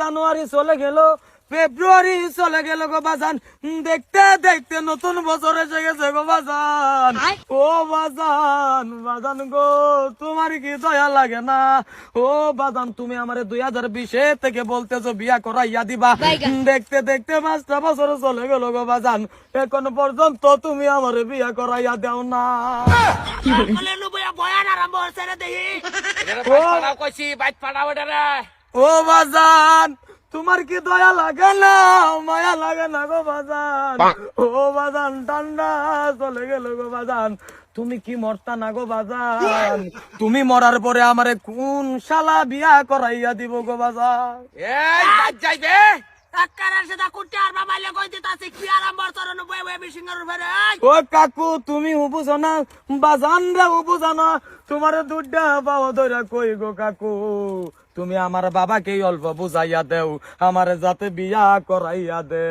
জানুয়ারি চলে গেল, ফেব্রুয়ারি চলে গেল গো বাজান, দেখতে দেখতে নতুন বছর এসে গেছে গো বাজান। ও বাজান, বাজান গো, তোমার কি দয়া লাগে না? ও বাজান, তুমি আমারে 2020 থেকে বলতেছো বিয়া করাইয়া দিবা, দেখতে দেখতে 5টা বছর চলে গেল গো বাজান, এখন পর্যন্ত তুমি আমারে বিয়া করাইয়া দাও না। ও বাজান, তোমার কি দয়া লাগে না, মায়া লাগে না গো বাজান? ও বাজান, ঠান্ডা চলে গেল গো বাজান, তুমি কি মরতা না গো বাজান? তুমি মরার পরে আমারে কোন শালা বিয়া করাইয়া দিব গো বাজান? ও কাকু, তুমি বুঝো না, বাজান রে বুঝো না, তোমার দুধটা পাও ধরে কই গো কাকু, তুমি আমার বাবাকে অল্প বুঝাইয়া দেও, আমারে যাতে বিয়া করাইয়া দে।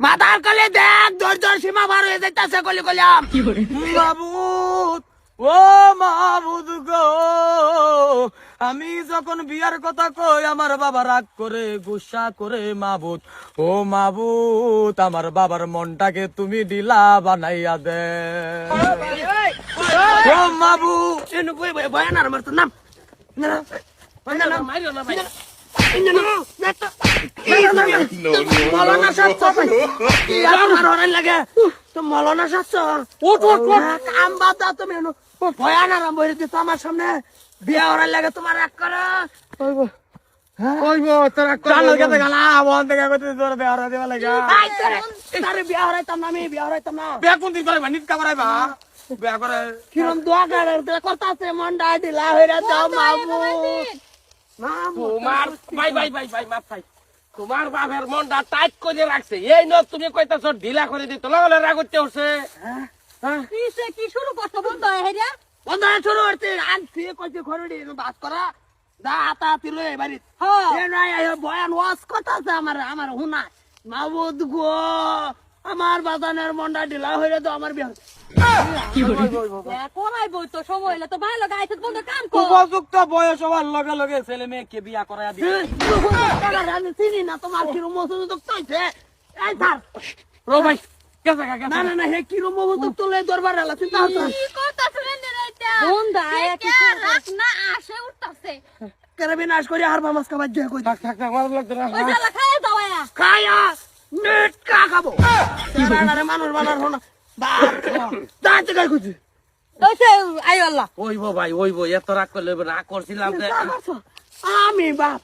মাথার কলে দেখ, ধৈর্যের সীমা পার হয়ে যাইতাছে, কলি কলিয়াম। মাবুদ, ও মাবুদ গো, আমি যখন বিয়ার কথা কই আমার বাবা রাগ করে, গুসা করে। মাবুদ, ও মাবুদ, আমার বাবার মনটাকে তুমি ডিলা বানাইয়া দে। ও মাবুদ, বয়ানার আমার তো নাম মৌলানা লাগে, তো মৌলানা কাম বাদ দাও তুমি, ভয়ান আরাম বই দিচ্ছ আমার সামনে, বিয়া হরার লাগে তোমার এক করো। বিয়া হরাইতাম না, আমি বিয়া হরাইতাম না। কিরম দোয়া করতেছে, মনটা ঢিলা হইরা যাও মামু। তোমার বাপের মনটা টাইট করে রাখছে, এই ন তুমি কইতাছ ঢিলা করে দিত, রাগ করতে উঠছে। কি শুরু করছো বন্ধ হেরিয়া? বন্ধ শুরু হচ্ছে, আনছি কইছে খরুড়ি বাস করা, দা হাতাহাতি লই বাড়ি। বয়ান ওয়াজ করতেছে আমার হুনা। মাবুদ গো, আমার বাজানের মনটা ঢিলা হইরা তো আমার বিয়া কোনাই বই তো সময় হইলে তো ভালো গাইছে বন্ধ কাম কর। উপযুক্ত বয়স হওয়ার লগে লগে ছেলে মেয়েকে বিয়া করাইয়া দিবে। আমি চিনি না তোমার কিরম মজুদ চাইছে। এই ধর রো ভাই, না না না, হে কিরম মজুদ তোলে দরবার আলা চিন্তা হচ্ছে। কি করতাছেন রে এটা? বন্ধ আয়া কি রাত না আসে উঠতাছে। কেন বিনাশ করে আর মামাস খাবার জয় কই। থাক থাক থাক, আমার লাগতো না। ওই শালা খায় দাও আয়া। খায়া নেট কা খাবো। আরে মানুষ বানার হনা বাপ দাঁতে গাই কইছি। ওইছে আই আল্লাহ। ওইব ভাই, ওইব, এত রাগ করলে রাগ করছিলাম যে। আমি বাপ